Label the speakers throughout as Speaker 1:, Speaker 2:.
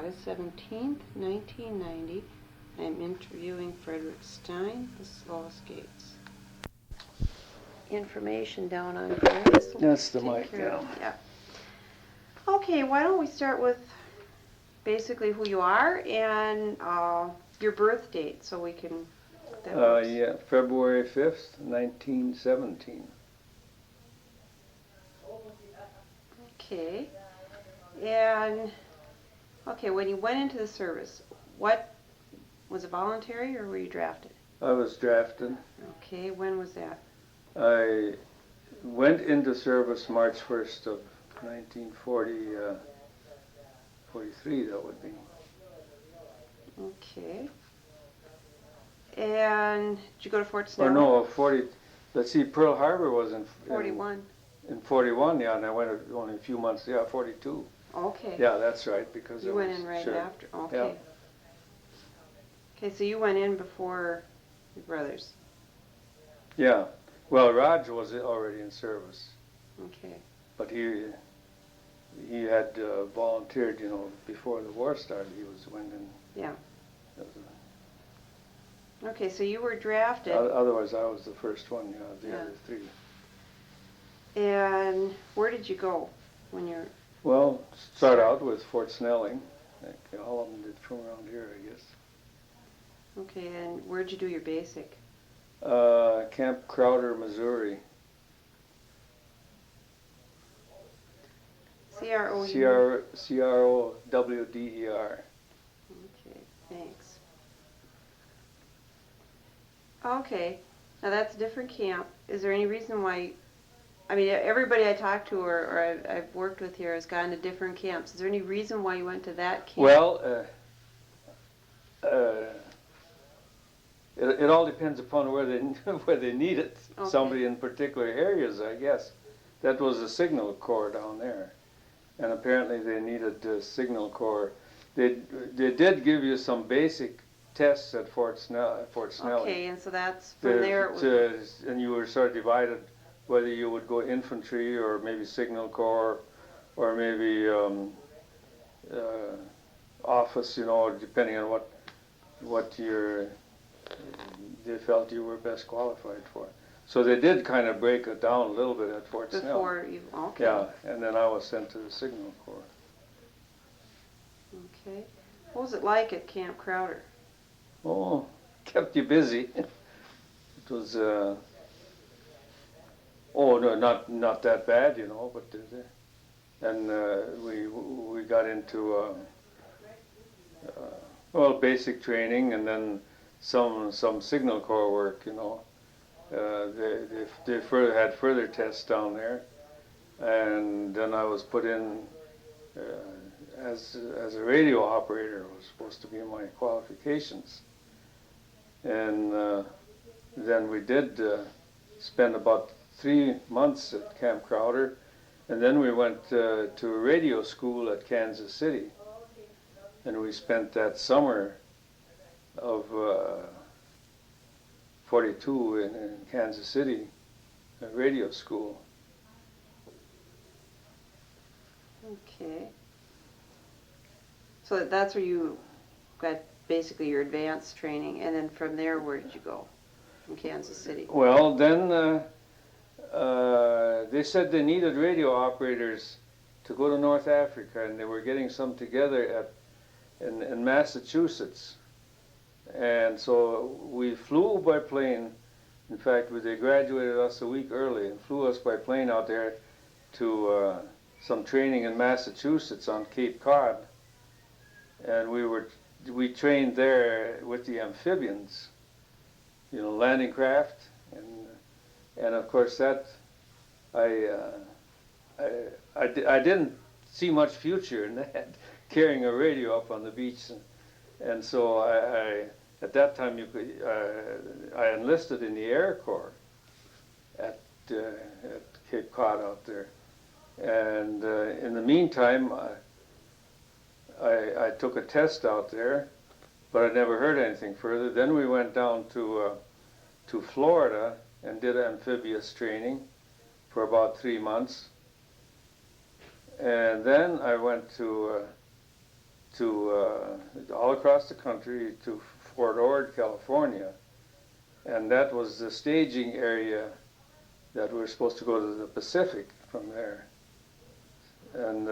Speaker 1: August 17th, 1990. I'm interviewing Frederick Stein, the sluice gates. Information down on here.
Speaker 2: That's the mic, yeah.
Speaker 1: Okay, why don't we start with basically who you are and your birth date, so we can...
Speaker 2: Yeah, February 5th, 1917.
Speaker 1: Okay. And, okay, when you went into the service, what, was it voluntary or were you drafted?
Speaker 2: I was drafted.
Speaker 1: Okay, when was that?
Speaker 2: I went into service March 1st of 1943, that would be.
Speaker 1: Okay. And did you go to Fort Snelling?
Speaker 2: Oh no, 40, let's see, Pearl Harbor was in
Speaker 1: 41.
Speaker 2: In 41, yeah, and I went only a few months, 42.
Speaker 1: Okay.
Speaker 2: Yeah, that's right, because
Speaker 1: you went in right after. Okay.
Speaker 2: Yeah.
Speaker 1: Okay, so you went in before your brothers.
Speaker 2: Yeah. Well, Raj was already in service.
Speaker 1: Okay.
Speaker 2: But he had volunteered, before the war started. He went in.
Speaker 1: Yeah. Okay, so you were drafted.
Speaker 2: Otherwise, I was the first one. The other three.
Speaker 1: And where did you go when you're?
Speaker 2: Well, start out with Fort Snelling. All of them did from around here, I guess.
Speaker 1: Okay, and where'd you do your basic?
Speaker 2: Camp Crowder, Missouri. Crowder.
Speaker 1: Okay, thanks. Okay, now that's a different camp. Is there any reason why? I mean, everybody I talked to or I've worked with here has gone to different camps. Is there any reason why you went to that camp?
Speaker 2: Well, it all depends upon where they need it.
Speaker 1: Okay.
Speaker 2: Somebody in particular areas, I guess. That was a signal corps down there, and apparently they needed the signal corps. They did give you some basic tests at Fort Snelling.
Speaker 1: Okay, and so that's from there. It was
Speaker 2: and you were sort of divided whether you would go infantry or maybe signal corps or maybe office, depending on what they felt you were best qualified for. So they did kind of break it down a little bit at Fort Snelling.
Speaker 1: Okay.
Speaker 2: Yeah, and then I was sent to the signal corps.
Speaker 1: Okay. What was it like at Camp Crowder?
Speaker 2: Oh, kept you busy. It was, no, not that bad, but and we got into basic training and then some signal corps work, They had further tests down there, and then I was put in as a radio operator. Was supposed to be my qualifications. And then we did spend about 3 months at Camp Crowder, and then we went to a radio school at Kansas City, and we spent that summer of 42 in Kansas City, a radio school.
Speaker 1: Okay. So that's where you got basically your advanced training, and then from there, where did you go? From Kansas City?
Speaker 2: Well, then they said they needed radio operators to go to North Africa, and they were getting some together in Massachusetts. And so we flew by plane. In fact, they graduated us a week early and flew us by plane out there to some training in Massachusetts on Cape Cod. And we trained there with the amphibians, landing craft, and of course that I didn't see much future in that, carrying a radio up on the beach, and so I at that time I enlisted in the Air Corps at Cape Cod out there, and in the meantime I took a test out there, but I never heard anything further. Then we went down to Florida and did amphibious training for about 3 months, and then I went to all across the country to Fort Ord, California. And that was the staging area that we were supposed to go to the Pacific from there. And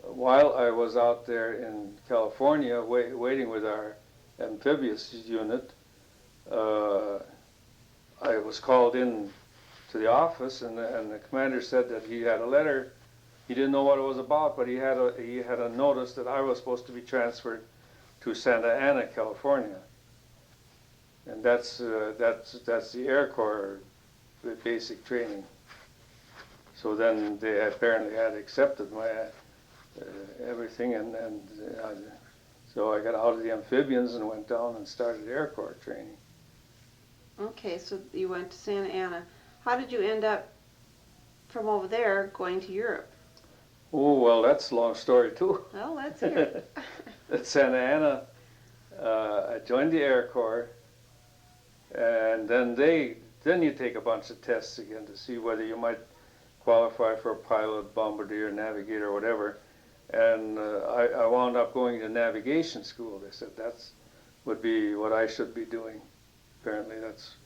Speaker 2: while I was out there in California waiting with our amphibious unit, I was called in to the office, and the commander said that he had a letter. He didn't know what it was about, but he had a notice that I was supposed to be transferred to Santa Ana, California, and that's the Air Corps basic training. So then they apparently had accepted my everything, and so I got out of the amphibians and went down and started Air Corps training.
Speaker 1: Okay, so you went to Santa Ana. How did you end up from over there going to Europe?
Speaker 2: Oh, well, that's a long story too.
Speaker 1: Well, let's hear it.
Speaker 2: At Santa Ana, I joined the Air Corps, and then you take a bunch of tests again to see whether you might qualify for a pilot, bombardier, navigator, or whatever. And I wound up going to navigation school. They said that's would be what I should be doing. Apparently that's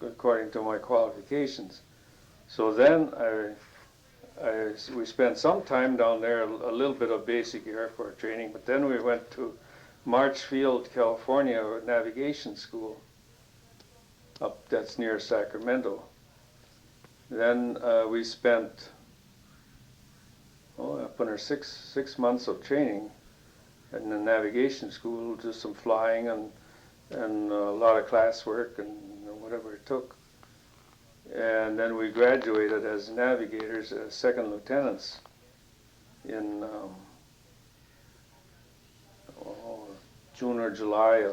Speaker 2: according to my qualifications. So then we spent some time down there, a little bit of basic Air Corps training, but then we went to Marchfield, California, navigation school. That's near Sacramento. Then we spent up under six months of training in the navigation school, just some flying and a lot of classwork and whatever it took. And then we graduated as navigators, as second lieutenants in June or July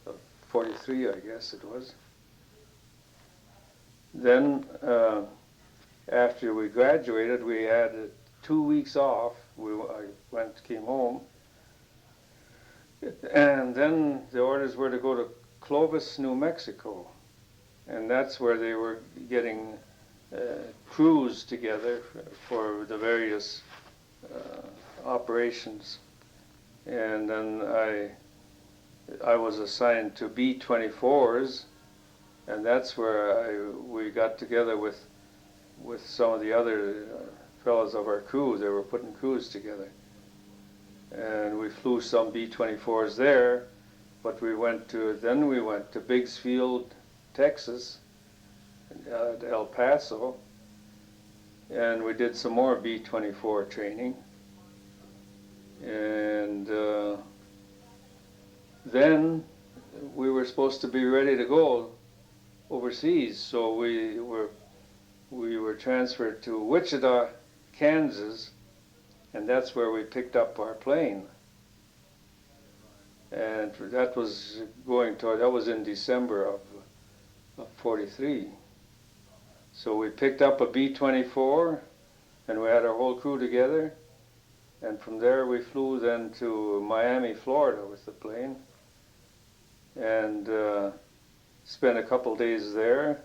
Speaker 2: of 43, I guess it was. Then after we graduated, we had 2 weeks off. I came home, and then the orders were to go to Clovis, New Mexico, and that's where they were getting crews together for the various operations. And then I was assigned to B-24s, and that's where we got together with some of the other fellows of our crew. They were putting crews together, and we flew some B-24s there. But then we went to Biggsfield, Texas, to El Paso, and we did some more B-24 training. And then we were supposed to be ready to go overseas, so we were transferred to Wichita, Kansas, and that's where we picked up our plane. And that was in December of 43. So we picked up a B-24, and we had our whole crew together. And from there we flew then to Miami, Florida with the plane, and spent a couple days there.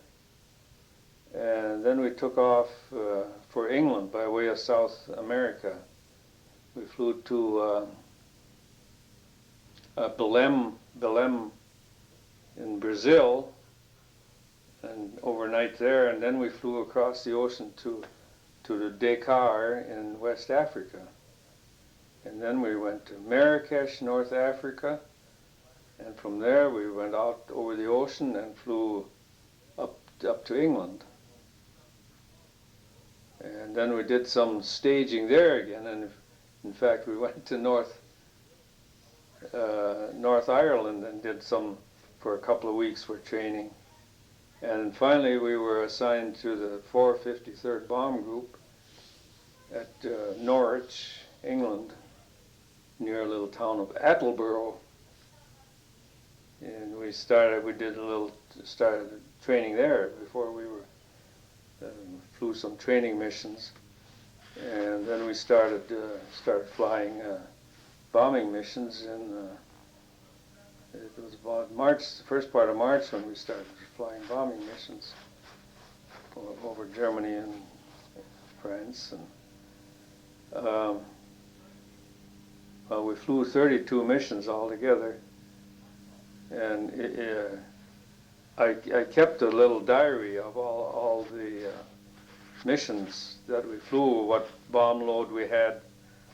Speaker 2: And then we took off for England by way of South America. We flew to Belém in Brazil, and overnight there, and then we flew across the ocean to the Dakar in West Africa. And then we went to Marrakesh, North Africa, and from there we went out over the ocean and flew up to England. And then we did some staging there again, and in fact we went to North Ireland and did some for a couple of weeks for training. And finally we were assigned to the 453rd Bomb Group at Norwich, England, near a little town of Attleboro. And we started training there before we were flew some training missions, and then we started flying bombing missions in it was about March, the first part of March, when we started flying bombing missions over Germany and France. Well, we flew 32 missions altogether, and I kept a little diary of all the missions that we flew, what bomb load we had,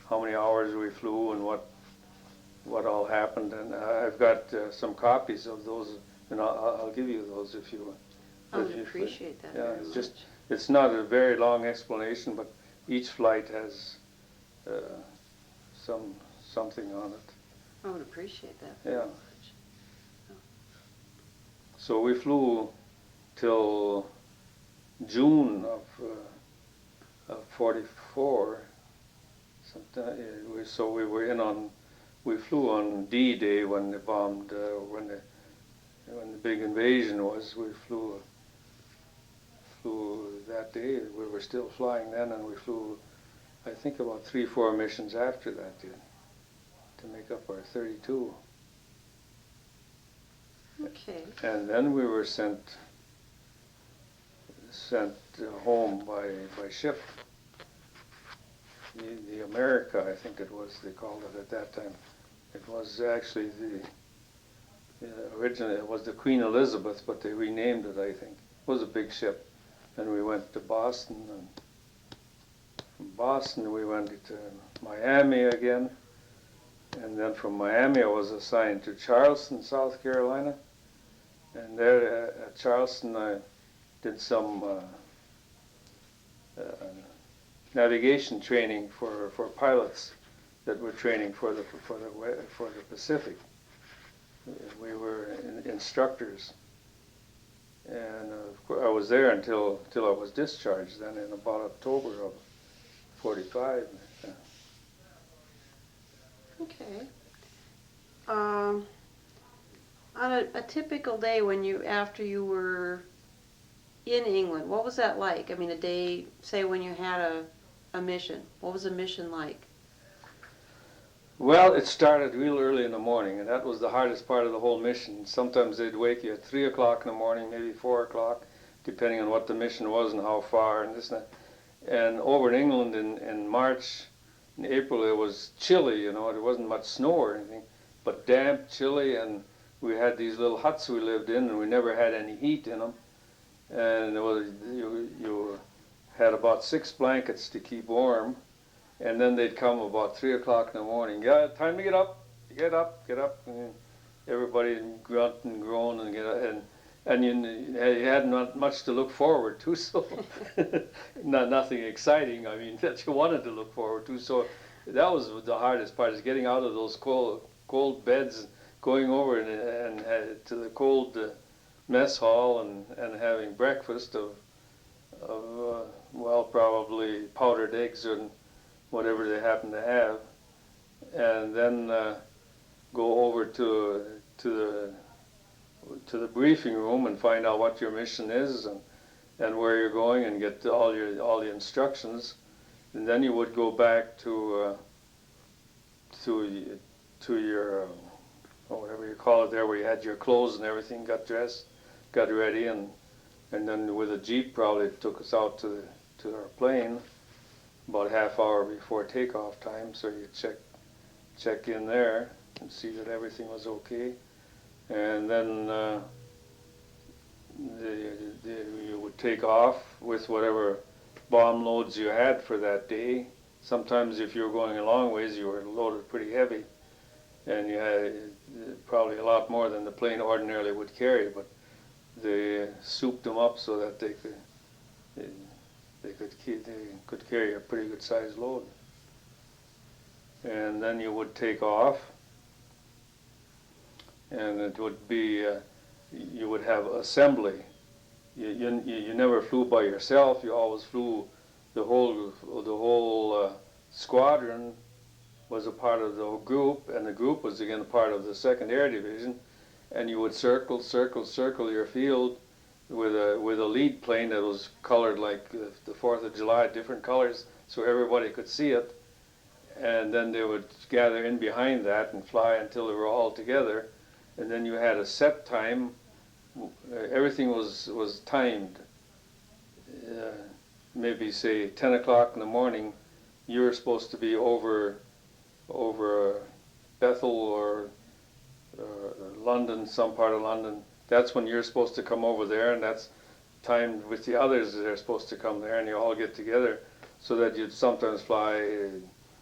Speaker 2: how many hours we flew, and what all happened. And I've got some copies of those, and I'll give you those if you want.
Speaker 1: I would appreciate that.
Speaker 2: Yeah, it's not a very long explanation, but each flight has something on it.
Speaker 1: I would appreciate that.
Speaker 2: Yeah. So we flew till June of 44. So we flew on D-Day when they bombed, when the big invasion was. We flew that day. We were still flying then, and we flew, I think, about 3-4 missions after that to make up our 32.
Speaker 1: Okay.
Speaker 2: And then we were sent home by ship. The America, I think it was, they called it at that time. It was actually originally it was the Queen Elizabeth, but they renamed it, I think. It was a big ship. And we went to Boston, and from Boston we went to Miami again. And then from Miami I was assigned to Charleston, South Carolina. And there at Charleston I did some navigation training for pilots that were training for the Pacific. We were instructors, and I was there until I was discharged. Then in about October of '45.
Speaker 1: Okay. On a typical day after you were in England, what was that like? I mean, a day, say when you had a mission. What was a mission like?
Speaker 2: Well, it started real early in the morning, and that was the hardest part of the whole mission. Sometimes they'd wake you at 3 o'clock in the morning, maybe 4 o'clock, depending on what the mission was and how far and this and that. And over in England in March, in April, it was chilly, you know, there wasn't much snow or anything, but damp, chilly, and we had these little huts we lived in, and we never had any heat in them. And it was, you had about 6 blankets to keep warm, and then they'd come about 3 o'clock in the morning. Yeah, time to get up, get up. And everybody would grunt and groan and get up, and you had not much to look forward to, so nothing exciting, I mean, that you wanted to look forward to. So that was the hardest part, is getting out of those cold beds, going over and to the cold mess hall and having breakfast of well, probably powdered eggs and whatever they happen to have, and then go over to the briefing room and find out what your mission is and where you're going, and get all the instructions, and then you would go back to your whatever you call it there, where you had your clothes and everything, got dressed, got ready, and then with a jeep probably took us out to our plane about a half hour before takeoff time, so you check in there and see that everything was okay, and then you would take off with whatever bomb loads you had for that day. Sometimes if you were going a long ways, you were loaded pretty heavy, and you had probably a lot more than the plane ordinarily would carry, but they souped them up so that they could carry a pretty good sized load. And then you would take off, and it would be you would have assembly. You never flew by yourself. You always flew. The whole squadron was a part of the group, and the group was again a part of the 2nd Air Division. And you would circle your field with a lead plane that was colored like the 4th of July, different colors, so everybody could see it. And then they would gather in behind that and fly until they were all together. And then you had a set time. Everything was timed. Maybe say 10 o'clock in the morning, you're supposed to be over Bethel or London, some part of London. That's when you're supposed to come over there, and that's timed with the others that are supposed to come there, and you all get together, so that you'd sometimes fly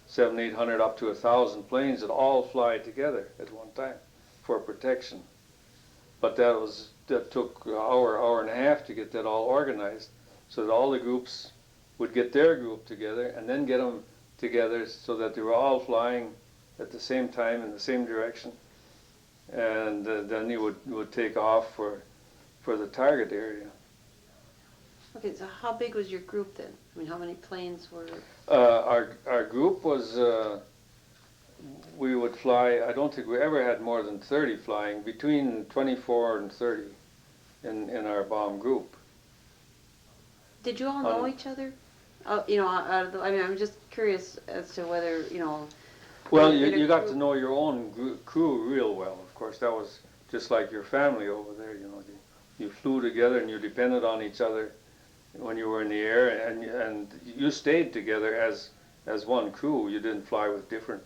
Speaker 2: 700, 800, up to 1,000 planes that all fly together at one time for protection. But that took an hour and a half to get that all organized, so that all the groups would get their group together and then get them together so that they were all flying at the same time in the same direction, and then you would take off for the target area.
Speaker 1: Okay, so how big was your group then? I mean, how many planes were?
Speaker 2: Our group was, we would fly, I don't think we ever had more than 30 flying, between 24 and 30 in our bomb group.
Speaker 1: Did you all know each other? You know, I mean, I'm just curious as to whether, you know.
Speaker 2: Well, you got to know your own crew real well. Of course, that was just like your family over there. You know, you flew together and you depended on each other when you were in the air, and you stayed together as one crew. You didn't fly with different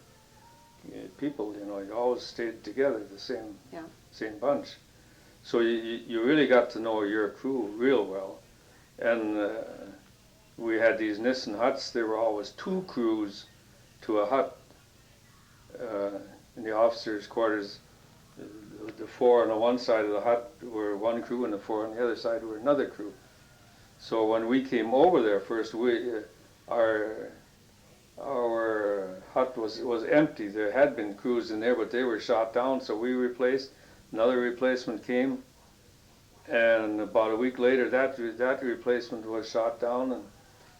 Speaker 2: people. You know, you always stayed together, the same bunch. So you really got to know your crew real well, and we had these Nissen huts. There were always 2 crews to a hut. In the officers' quarters, the 4 on the one side of the hut were one crew, and the 4 on the other side were another crew. So when we came over there first, our hut was empty. There had been crews in there, but they were shot down. So we replaced. Another replacement came, and about a week later, that replacement was shot down,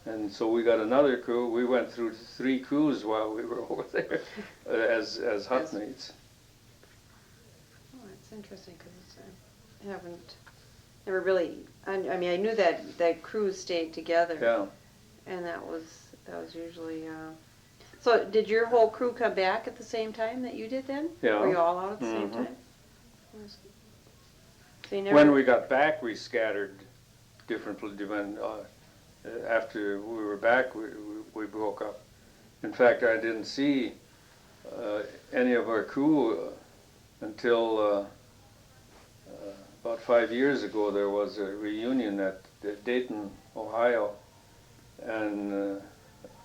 Speaker 2: and so we got another crew. We went through 3 crews while we were over there as hut mates.
Speaker 1: Oh, that's interesting, because I haven't never really. I mean, I knew that crews stayed together.
Speaker 2: Yeah.
Speaker 1: And that was usually. So did your whole crew come back at the same time that you did then?
Speaker 2: Yeah.
Speaker 1: Were you all out at the same time? So you never.
Speaker 2: When we got back, we scattered differently. After we were back, we broke up. In fact, I didn't see any of our crew until about 5 years ago. There was a reunion at Dayton, Ohio, and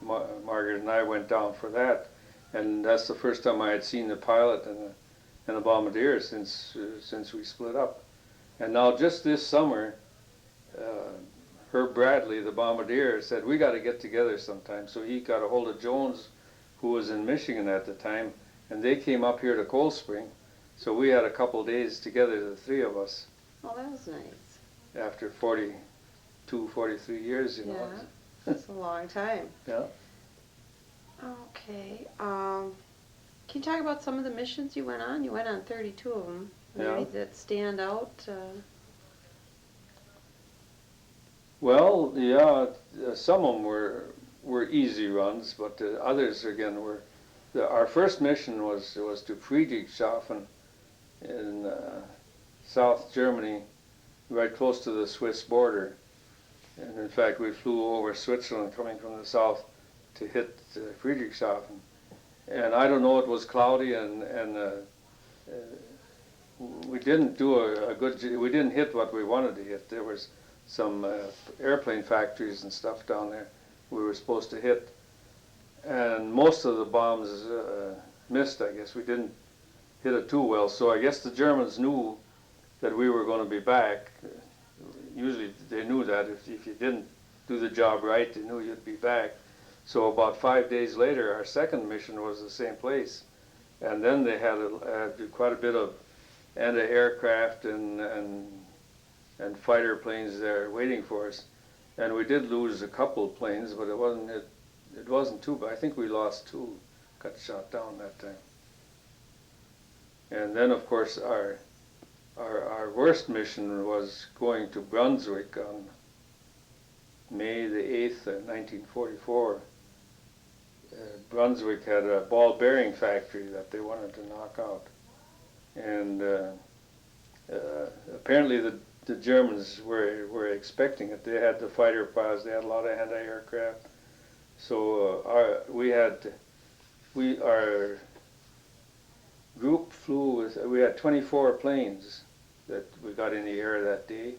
Speaker 2: Margaret and I went down for that, and that's the first time I had seen the pilot and the bombardier since we split up. And now just this summer, Herb Bradley, the bombardier, said, we got to get together sometime. So he got a hold of Jones, who was in Michigan at the time, and they came up here to Cold Spring. So we had a couple of days together, the 3 of us.
Speaker 1: Oh, that was nice.
Speaker 2: After 42, 43 years, you know.
Speaker 1: Yeah, that's a long time.
Speaker 2: Yeah.
Speaker 1: Okay. Can you talk about some of the missions you went on? You went on 32 of them.
Speaker 2: Yeah.
Speaker 1: Any that stand out?
Speaker 2: Well, yeah, some of them were easy runs, but the others again were. Our first mission was to Friedrichshafen in South Germany, right close to the Swiss border. And in fact, we flew over Switzerland coming from the south to hit Friedrichshafen. And I don't know, it was cloudy, and we didn't do a good. We didn't hit what we wanted to hit. There was some airplane factories and stuff down there we were supposed to hit, and most of the bombs missed. I guess we didn't hit it too well. So I guess the Germans knew that we were going to be back. Usually they knew that if you didn't do the job right, they knew you'd be back. So about 5 days later, our second mission was the same place, and then they had quite a bit of anti-aircraft and fighter planes there waiting for us, and we did lose a couple of planes, but it wasn't too bad. I think we lost 2, got shot down that time. And then of course our worst mission was going to Brunswick on May the 8th, 1944. Brunswick had a ball bearing factory that they wanted to knock out, and apparently the Germans were expecting it. They had the fighter pilots, they had a lot of anti-aircraft, So our group flew with, we had 24 planes that we got in the air that day,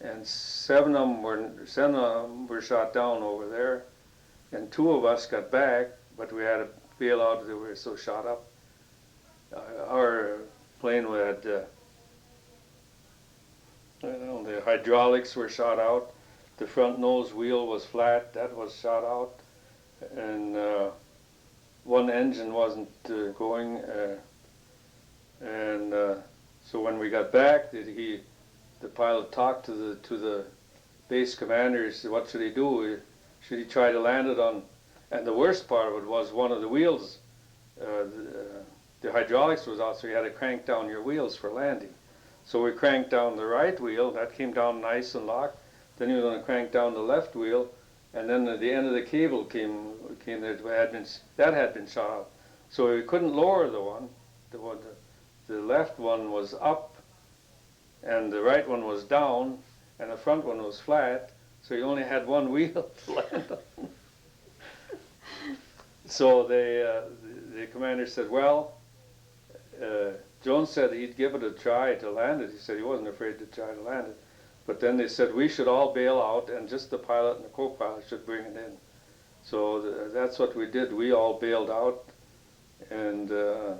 Speaker 2: and seven of them were shot down over there, and 2 of us got back, but we had to bail out because we were so shot up. Our plane had, the hydraulics were shot out, the front nose wheel was flat, that was shot out, and one engine wasn't going, and so when we got back, the pilot talked to the base commander. He said, "What should he do? Should he try to land it on?" And the worst part of it was one of the wheels, the hydraulics was out, so you had to crank down your wheels for landing. So we cranked down the right wheel, that came down nice and locked. Then you were going to crank down the left wheel, and then the end of the cable came that had been shot out. So we couldn't lower the one. The left one was up, and the right one was down, and the front one was flat. So you only had one wheel to land on. So the commander said, "Well, Jones said he'd give it a try to land it." He said he wasn't afraid to try to land it. But then they said we should all bail out, and just the pilot and the co-pilot should bring it in. So that's what we did. We all bailed out, and the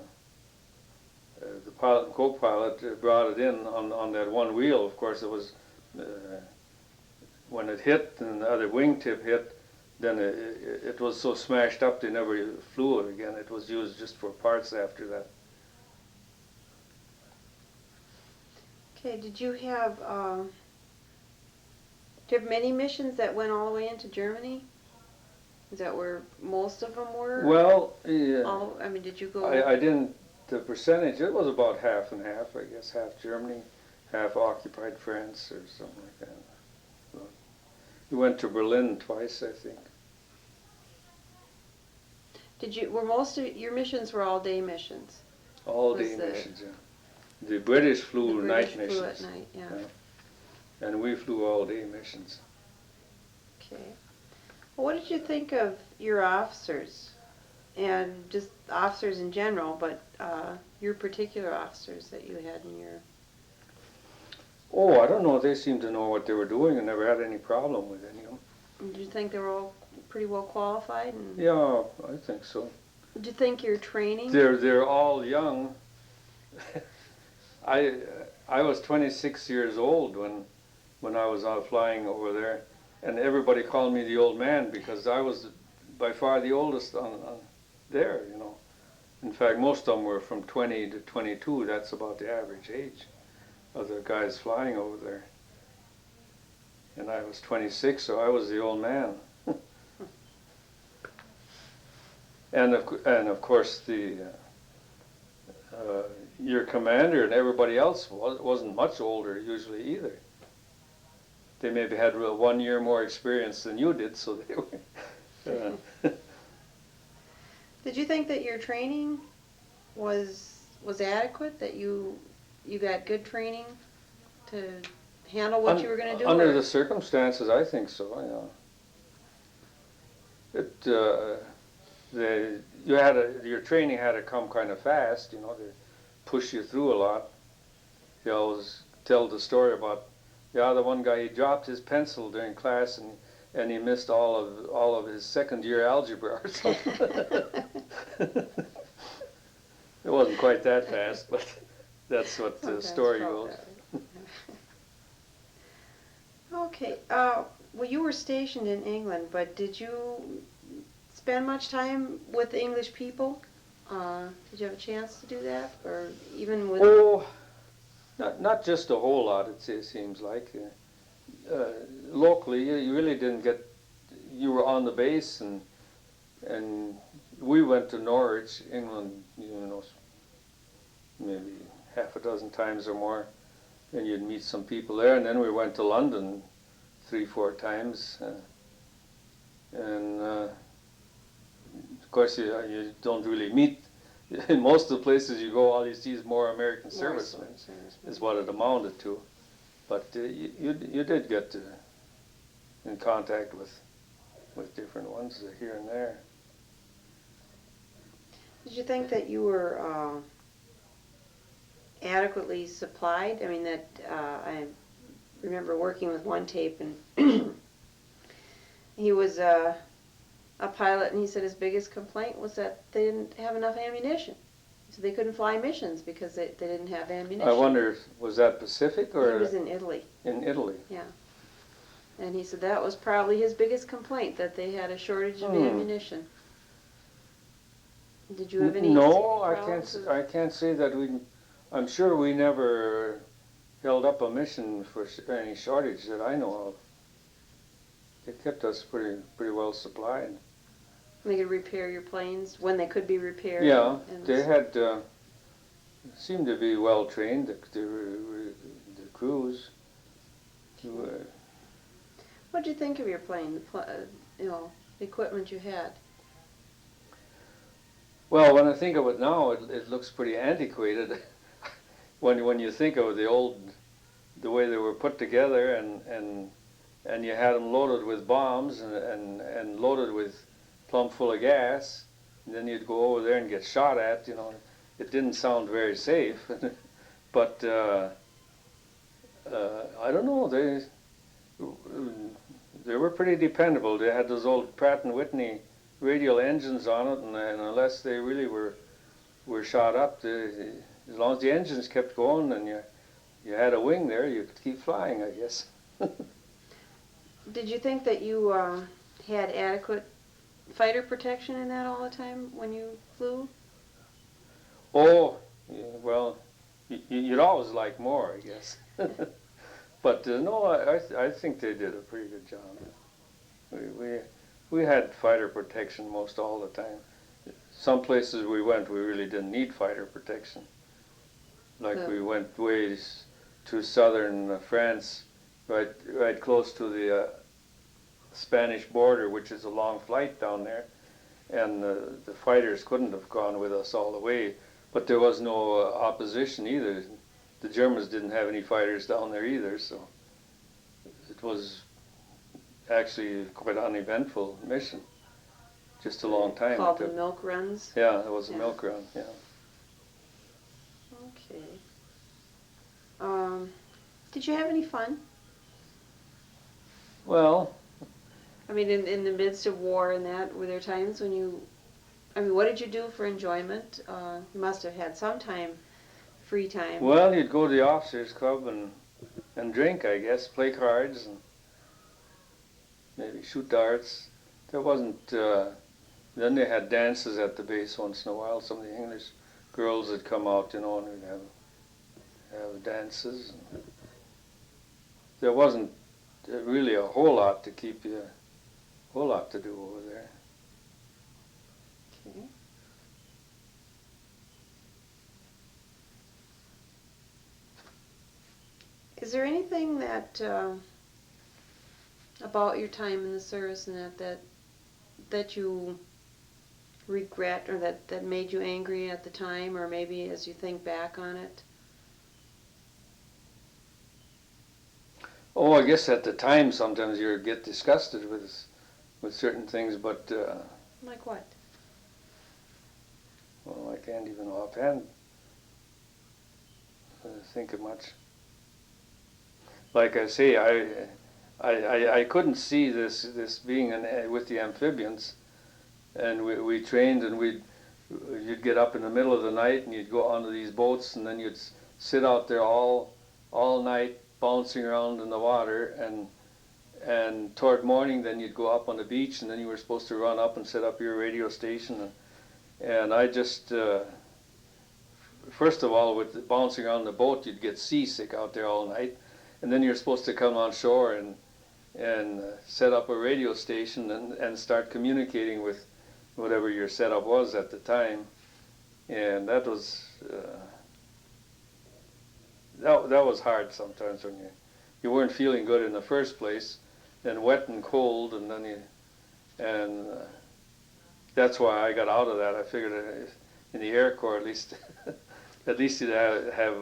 Speaker 2: pilot and co-pilot brought it in on that one wheel. Of course, it was when it hit and the other wingtip hit, then it was so smashed up they never flew it again. It was used just for parts after that.
Speaker 1: Okay, did you have many missions that went all the way into Germany? Is that where most of them were?
Speaker 2: Well, yeah.
Speaker 1: I mean, did you go?
Speaker 2: I didn't, the percentage, it was about half and half, I guess, half Germany, half occupied France or something like that. We went to Berlin twice, I think.
Speaker 1: Were most of your missions were all day missions?
Speaker 2: All day missions, yeah. The British flew night missions.
Speaker 1: Flew at night, yeah.
Speaker 2: And we flew all day missions.
Speaker 1: Okay. Well, what did you think of your officers? And just officers in general, but your particular officers that you had in your...
Speaker 2: Oh, I don't know. They seemed to know what they were doing and never had any problem with any of them.
Speaker 1: Did you think they were all pretty well qualified?
Speaker 2: Yeah, I think so.
Speaker 1: Did you think your training...
Speaker 2: They're all young. I was 26 years old when I was out flying over there, and everybody called me the old man because I was by far the oldest on there, you know. In fact, most of them were from 20 to 22. That's about the average age of the guys flying over there. And I was 26, so I was the old man. And of course your commander and everybody else wasn't much older usually either. They maybe had 1 year more experience than you did, so they were.
Speaker 1: Did you think that your training was adequate? That you got good training to handle what you were going to do?
Speaker 2: Under the circumstances, I think so. Yeah. Your training had to come kind of fast, you know, to push you through a lot. They always tell the story about the one guy, he dropped his pencil during class and he missed all of his second year algebra or something. It wasn't quite that fast, but that's what the story goes.
Speaker 1: Okay. Well, you were stationed in England, but did you spend much time with the English people? Did you have a chance to do that, or even with?
Speaker 2: Oh, not just a whole lot. It seems like locally, you really didn't get. You were on the base, and we went to Norwich, England, you know, maybe half a dozen times or more, and you'd meet some people there, and then we went to London 3-4 times, and of course you don't really meet. In most of the places you go, all you see is more American servicemen, is what it amounted to. But you did get in contact with with different ones here and there.
Speaker 1: Did you think that you were adequately supplied? I mean, that I remember working with one tape, and he was a pilot, and he said his biggest complaint was that they didn't have enough ammunition. So they couldn't fly missions because they didn't have ammunition.
Speaker 2: I wonder, was that Pacific or?
Speaker 1: He was in Italy.
Speaker 2: In Italy.
Speaker 1: Yeah. And he said that was probably his biggest complaint, that they had a shortage of ammunition. Did you have any?
Speaker 2: No,
Speaker 1: problems?
Speaker 2: I can't say that we. I'm sure we never held up a mission for any shortage that I know of. They kept us pretty well supplied.
Speaker 1: They could repair your planes when they could be repaired.
Speaker 2: Yeah,
Speaker 1: and
Speaker 2: they had seemed to be well trained. The crews.
Speaker 1: What did you think of your plane? The equipment you had.
Speaker 2: Well, when I think of it now, it looks pretty antiquated. when you think of the way they were put together, and you had them loaded with bombs and loaded with plumb full of gas, and then you'd go over there and get shot at. It didn't sound very safe, but I don't know. They were pretty dependable. They had those old Pratt and Whitney radial engines on it, and unless they really were shot up, as long as the engines kept going and you had a wing there, you could keep flying, I guess.
Speaker 1: Did you think that you had adequate fighter protection in that all the time when you flew?
Speaker 2: Oh, yeah, well, you'd always like more, I guess. But no, I think they did a pretty good job. We had fighter protection most all the time. Some places we went, we really didn't need fighter protection. Like we went way to southern France, right close to the Spanish border, which is a long flight down there, and the fighters couldn't have gone with us all the way, but there was no opposition either. The Germans didn't have any fighters down there either, so it was actually quite an uneventful mission. Just a long time.
Speaker 1: Called the milk runs?
Speaker 2: Yeah, it was a milk run, yeah.
Speaker 1: Okay. Did you have any fun?
Speaker 2: Well,
Speaker 1: I mean, in the midst of war and that, were there times when what did you do for enjoyment? You must have had some free time.
Speaker 2: Well, you'd go to the officers' club and drink, I guess, play cards, and maybe shoot darts. There wasn't, then they had dances at the base once in a while. Some of the English girls would come out, and we'd have dances. And there wasn't really a whole lot to keep you, a whole lot to do over there.
Speaker 1: Okay. Is there anything that about your time in the service and that you regret, or that made you angry at the time, or maybe as you think back on it?
Speaker 2: Oh, I guess at the time sometimes you get disgusted with certain things, but
Speaker 1: Like what?
Speaker 2: well, I can't even offhand think of much. Like I say, I couldn't see this being with the amphibians, and we trained, and you'd get up in the middle of the night and you'd go onto these boats, and then you'd sit out there all night bouncing around in the water, and toward morning then you'd go up on the beach, and then you were supposed to run up and set up your radio station, and I just first of all, with bouncing around the boat, you'd get seasick out there all night. And then you're supposed to come on shore and set up a radio station and start communicating with whatever your setup was at the time. And that was that was hard sometimes when you weren't feeling good in the first place, then wet and cold, and then that's why I got out of that. I figured in the Air Corps at least you'd have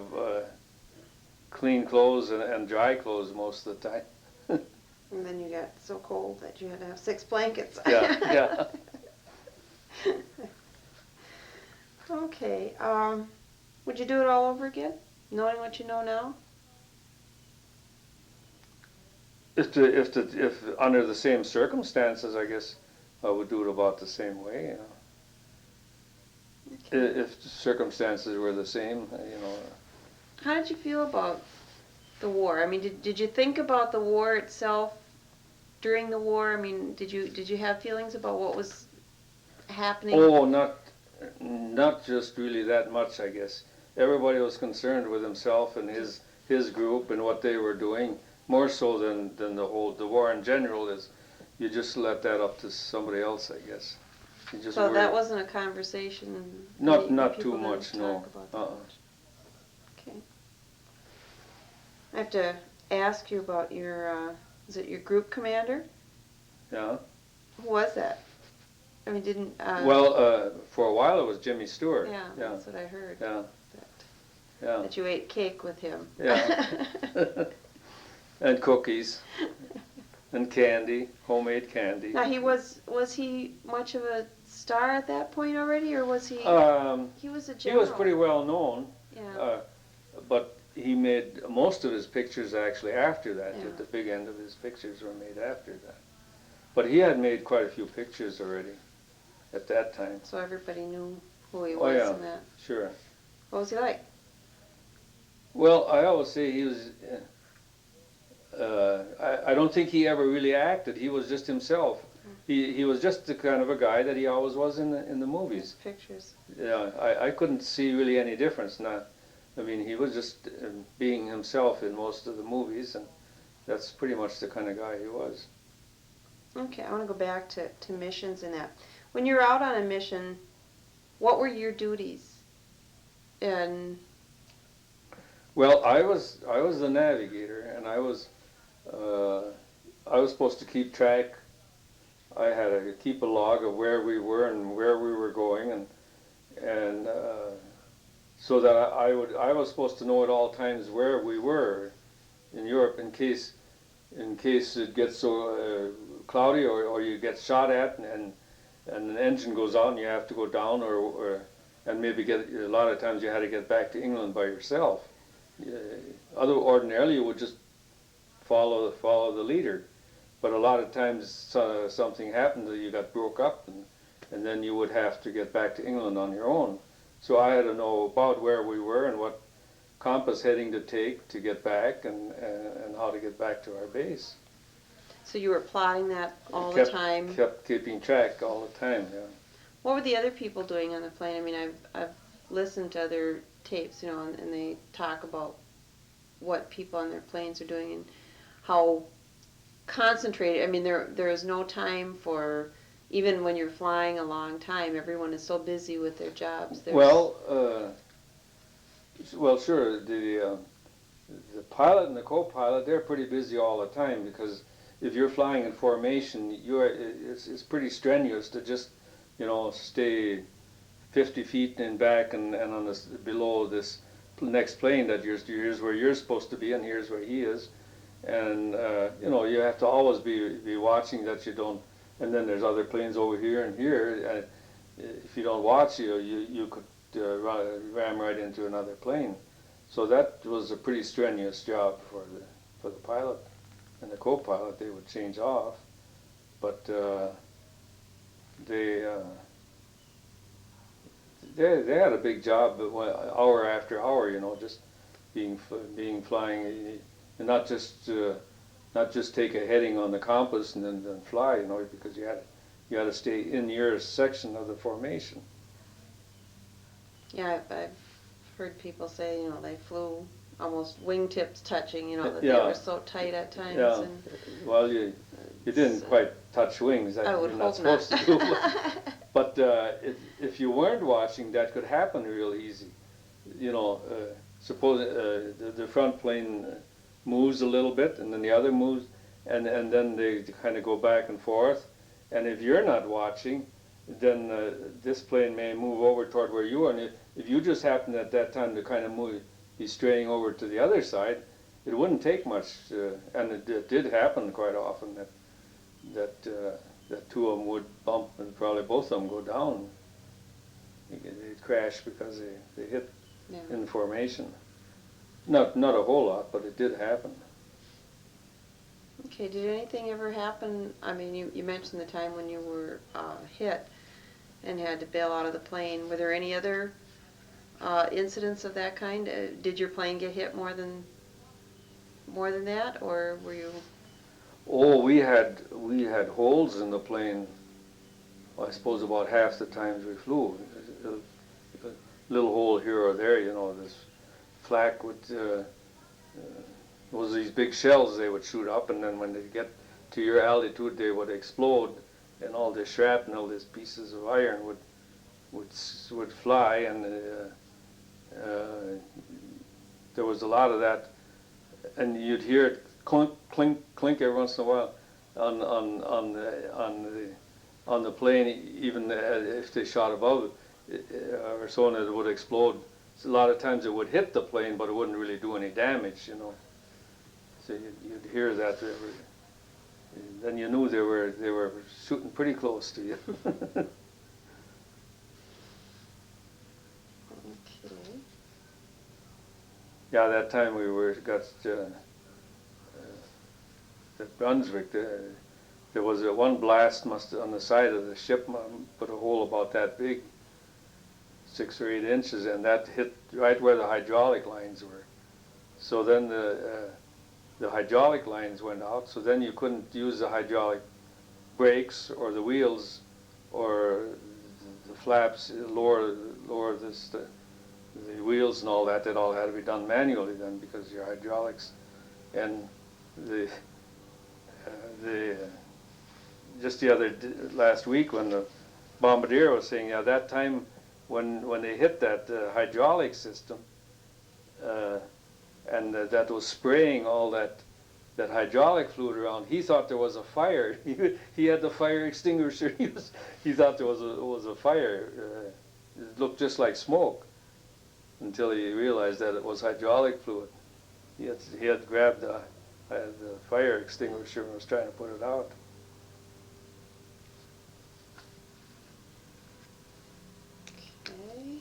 Speaker 2: clean clothes and dry clothes most of the time.
Speaker 1: And then you got so cold that you had to have 6 blankets.
Speaker 2: Yeah.
Speaker 1: Okay. Would you do it all over again, knowing what you know now?
Speaker 2: If under the same circumstances, I guess I would do it about the same way. You know.
Speaker 1: Okay.
Speaker 2: If the circumstances were the same, you know.
Speaker 1: How did you feel about the war? I mean, did you think about the war itself during the war? I mean, did you have feelings about what was happening?
Speaker 2: Oh, not just really that much, I guess. Everybody was concerned with himself and his group and what they were doing, more so than the war in general. Is you just let that up to somebody else, I guess. You just
Speaker 1: So
Speaker 2: worry.
Speaker 1: that wasn't a conversation.
Speaker 2: Not
Speaker 1: People
Speaker 2: too
Speaker 1: didn't
Speaker 2: much,
Speaker 1: talk
Speaker 2: no.
Speaker 1: about that much. Okay. I have to ask you about your. Is it your group commander?
Speaker 2: Yeah.
Speaker 1: Who was that? I mean, didn't.
Speaker 2: Well, for a while it was Jimmy Stewart.
Speaker 1: Yeah, that's what I heard.
Speaker 2: Yeah.
Speaker 1: That,
Speaker 2: Yeah.
Speaker 1: that you ate cake with him.
Speaker 2: Yeah. And cookies and candy, homemade candy.
Speaker 1: Now was he much of a star at that point already, or was he? He was a
Speaker 2: He
Speaker 1: general.
Speaker 2: was pretty well known.
Speaker 1: Yeah.
Speaker 2: But he made most of his pictures actually after that.
Speaker 1: Yeah.
Speaker 2: The big end of his pictures were made after that. But he had made quite a few pictures already at that time.
Speaker 1: So everybody knew who he
Speaker 2: Oh,
Speaker 1: was
Speaker 2: yeah.
Speaker 1: and that.
Speaker 2: Sure.
Speaker 1: What was he like?
Speaker 2: Well, I always say he was. I don't think he ever really acted. He was just himself. He was just the kind of a guy that he always was in the movies.
Speaker 1: His pictures.
Speaker 2: Yeah, I couldn't see really any difference. I mean, he was just being himself in most of the movies, and that's pretty much the kind of guy he was.
Speaker 1: Okay, I want to go back to missions and that. When you're out on a mission, what were your duties? And
Speaker 2: Well, I was the navigator, and I was supposed to keep track. I had to keep a log of where we were and where we were going, and so that I was supposed to know at all times where we were in Europe in case it gets so cloudy or you get shot at and an engine goes out and you have to go down or and maybe a lot of times you had to get back to England by yourself. Ordinarily you would just follow the leader, but a lot of times something happened that you got broke up and then you would have to get back to England on your own. So I had to know about where we were and what compass heading to take to get back and how to get back to our base.
Speaker 1: so you were plotting that all the time.
Speaker 2: Kept keeping track all the time, yeah.
Speaker 1: What were the other people doing on the plane? I mean, I've listened to other tapes, you know, and they talk about what people on their planes are doing and how concentrated. I mean, there is no time for, even when you're flying a long time, everyone is so busy with their jobs.
Speaker 2: Well, sure. The pilot and the co-pilot, they're pretty busy all the time because if you're flying in formation, it's pretty strenuous to just, you know, stay 50 feet in back and on this below this next plane that here's where you're supposed to be and here's where he is, and you know, you have to always be watching that you don't. And then there's other planes over here and here. If you don't watch, you could ram right into another plane. So that was a pretty strenuous job for the pilot and the co-pilot. They would change off, but they had a big job, but hour after hour, you know, just being flying, and not just take a heading on the compass and then fly, you know, because you had to stay in your section of the formation.
Speaker 1: Yeah, I've heard people say, you know, they flew almost wingtips touching, you know, that
Speaker 2: Yeah.
Speaker 1: they were so tight at times.
Speaker 2: Yeah.
Speaker 1: And
Speaker 2: Well, you didn't quite touch wings. That
Speaker 1: I would
Speaker 2: you're not
Speaker 1: hope
Speaker 2: supposed to do. But if you weren't watching, that could happen real easy. You know, suppose the front plane moves a little bit, and then the other moves, and then they kind of go back and forth. And if you're not watching, then this plane may move over toward where you are. And if you just happen at that time to kind of be straying over to the other side, it wouldn't take much, and it did happen quite often that two of them would bump and probably both of them go down. They'd crash because they hit in formation. Not a whole lot, but it did happen.
Speaker 1: Okay, did anything ever happen? I mean, you mentioned the time when you were hit and had to bail out of the plane. Were there any other incidents of that kind? Did your plane get hit more than that, or were you?
Speaker 2: Oh, we had holes in the plane. I suppose about half the times we flew. A little hole here or there, you know. This flak would. Was these big shells they would shoot up, and then when they get to your altitude, they would explode, and all this shrapnel, these pieces of iron would fly, and there was a lot of that, and you'd hear it clink, clink, clink every once in a while on the plane, even if they shot above it or so on, it would explode. So a lot of times it would hit the plane, but it wouldn't really do any damage, you know. So you'd hear that. Then you knew they were shooting pretty close to you.
Speaker 1: Okay.
Speaker 2: Yeah, that time we got at Brunswick. There was one blast on the side of the ship, put a hole about that big, 6 or 8 inches, and that hit right where the hydraulic lines were. So then the hydraulic lines went out, so then you couldn't use the hydraulic brakes or the wheels or the flaps, lower the wheels and all that. That all had to be done manually then, because your hydraulics. And just last week when the bombardier was saying, yeah, that time when they hit that hydraulic system, and that was spraying all that hydraulic fluid around, he thought there was a fire. He had the fire extinguisher. He thought there was a fire. It looked just like smoke, until he realized that it was hydraulic fluid. He had grabbed the fire extinguisher and was trying to put it out.
Speaker 1: Okay.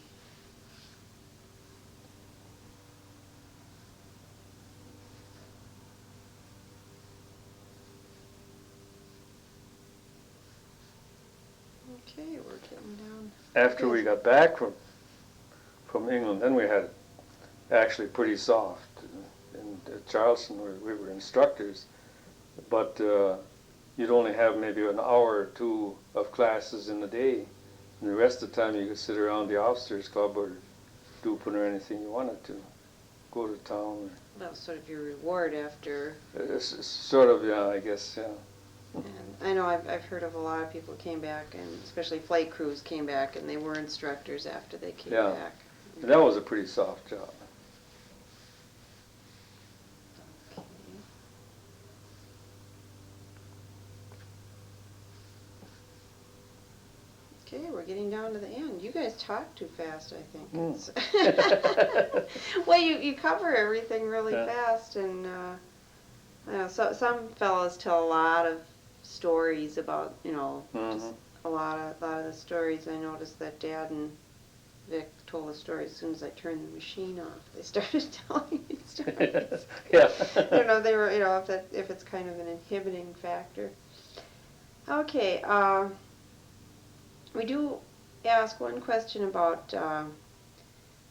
Speaker 1: Okay, we're getting down.
Speaker 2: After we got back from England, then we had actually pretty soft. In Charleston, we were instructors, but you'd only have maybe an hour or two of classes in a day, and the rest of the time you could sit around the officers' club or Dupin or anything you wanted to. Go to town.
Speaker 1: That was sort of your reward after.
Speaker 2: Sort of, yeah, I guess, yeah.
Speaker 1: And I know I've heard of a lot of people came back, and especially flight crews came back, and they were instructors after they came back.
Speaker 2: And that was a pretty soft job.
Speaker 1: Okay, we're getting down to the end. You guys talk too fast, I think. Well, you cover everything really fast, and I know, so some fellows tell a lot of stories about, just a lot of the stories. I noticed that Dad and Vic told a story as soon as I turned the machine off. They started telling me stories.
Speaker 2: Yeah.
Speaker 1: I don't know, they were, if it's kind of an inhibiting factor. Okay, we do ask one question about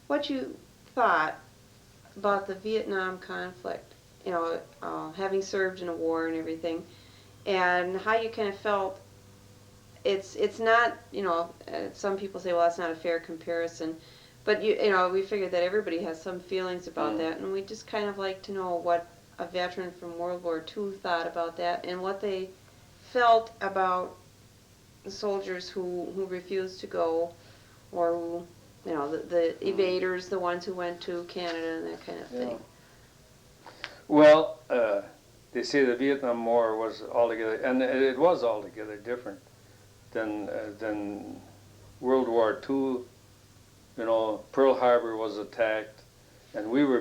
Speaker 1: what you thought about the Vietnam conflict, having served in a war and everything, and how you kind of felt. It's not, some people say, well, that's not a fair comparison, but we figured that everybody has some feelings about that, and we just kind of like to know what a veteran from World War II thought about that, and what they felt about the soldiers who refused to go, or who, the evaders, the ones who went to Canada and that kind of thing.
Speaker 2: Well, they say the Vietnam War was altogether, and it was altogether different than World War II. Pearl Harbor was attacked, and we were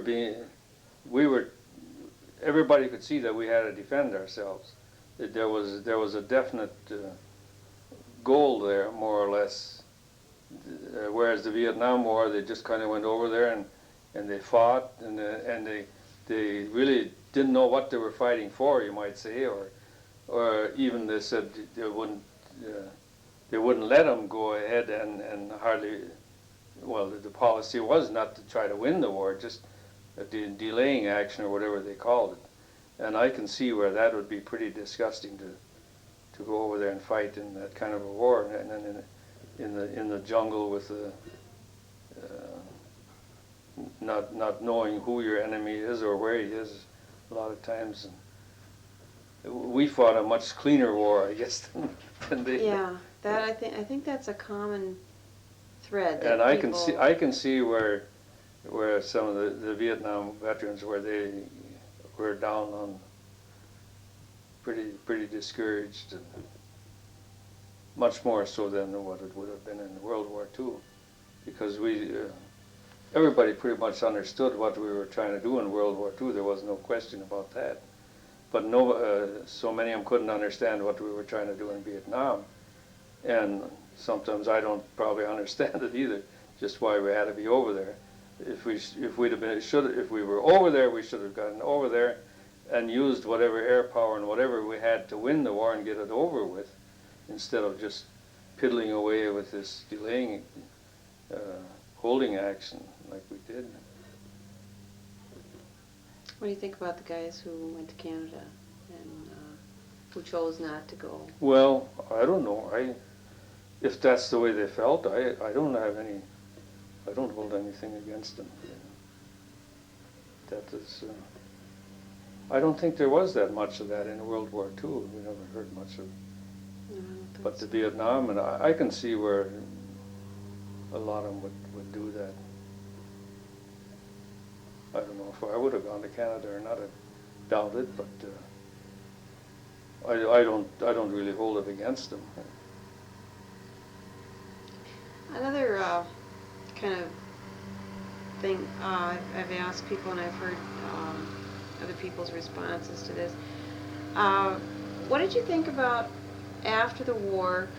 Speaker 2: everybody could see that we had to defend ourselves. That there was a definite goal there, more or less. Whereas the Vietnam War, they just kind of went over there and they fought, and they really didn't know what they were fighting for, you might say, or even they said they wouldn't let them go ahead and hardly. Well, the policy was not to try to win the war, just a delaying action or whatever they called it. And I can see where that would be pretty disgusting to go over there and fight in that kind of a war, and then in the jungle with the not knowing who your enemy is or where he is a lot of times. And we fought a much cleaner war, I guess, than they.
Speaker 1: Yeah, that I think that's a common thread.
Speaker 2: And I can see where some of the Vietnam veterans, where they were down on, pretty discouraged, and much more so than what it would have been in World War II, because everybody pretty much understood what we were trying to do in World War II. There was no question about that. But so many of them couldn't understand what we were trying to do in Vietnam, and sometimes I don't probably understand it either. Just why we had to be over there. If we were over there, we should have gotten over there and used whatever air power and whatever we had to win the war and get it over with, instead of just piddling away with this delaying, holding action like we did.
Speaker 1: What do you think about the guys who went to Canada and who chose not to go?
Speaker 2: Well, I don't know. If that's the way they felt, I don't hold anything against them. That is, I don't think there was that much of that in World War II. We never heard much of it.
Speaker 1: No, I don't think
Speaker 2: But
Speaker 1: so.
Speaker 2: the Vietnam, and I can see where a lot of them would do that. I don't know if I would have gone to Canada or not. I doubt it, but I don't really hold it against them.
Speaker 1: Another kind of thing I've asked people, and I've heard other people's responses to this. What did you think about after the war,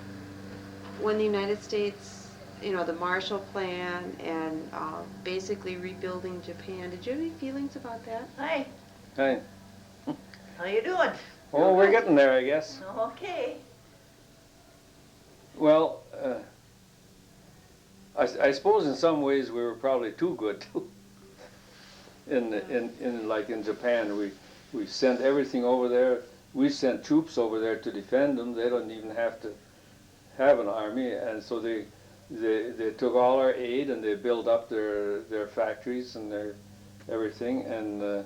Speaker 1: when the United States, the Marshall Plan and basically rebuilding Japan? Did you have any feelings about that?
Speaker 3: Hi,
Speaker 2: Hey.
Speaker 3: how you doing?
Speaker 2: Oh, we're getting there, I guess.
Speaker 3: Okay.
Speaker 2: Well, I suppose in some ways we were probably too good too. In Japan, we sent everything over there. We sent troops over there to defend them. They don't even have to have an army, and so they took all our aid and they built up their factories and their everything, and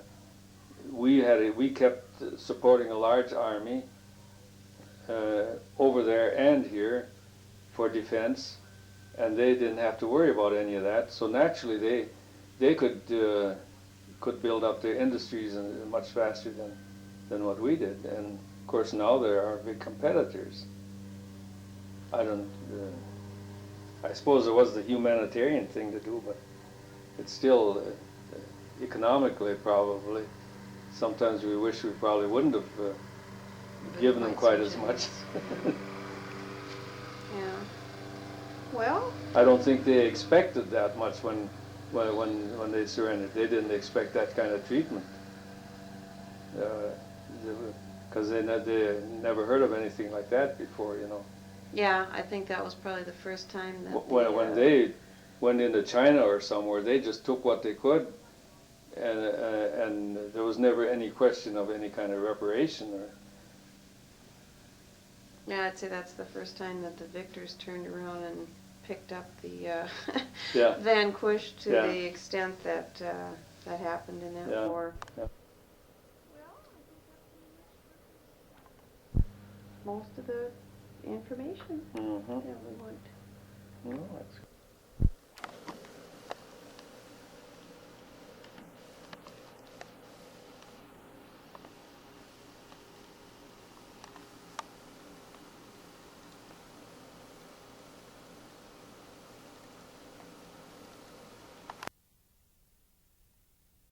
Speaker 2: we kept supporting a large army over there and here for defense, and they didn't have to worry about any of that. So naturally they could build up their industries much faster than what we did, and of course now they're our big competitors. I suppose it was the humanitarian thing to do, but it's still economically probably. Sometimes we wish we probably wouldn't have given them quite as much.
Speaker 1: Yeah. Well,
Speaker 2: I don't think they expected that much when they surrendered. They didn't expect that kind of treatment, because they never heard of anything like that before,
Speaker 1: yeah, I think that was probably the first time that
Speaker 2: When they went into China or somewhere, they just took what they could, and there was never any question of any kind of reparation.
Speaker 1: Yeah, I'd say that's the first time that the victors turned around and picked up the
Speaker 2: Yeah.
Speaker 1: vanquished to
Speaker 2: Yeah.
Speaker 1: the extent that that happened in that
Speaker 2: Yeah.
Speaker 1: war.
Speaker 2: Yeah.
Speaker 1: Most of the information
Speaker 2: Mm-hmm.
Speaker 1: that we want.
Speaker 2: Well, that's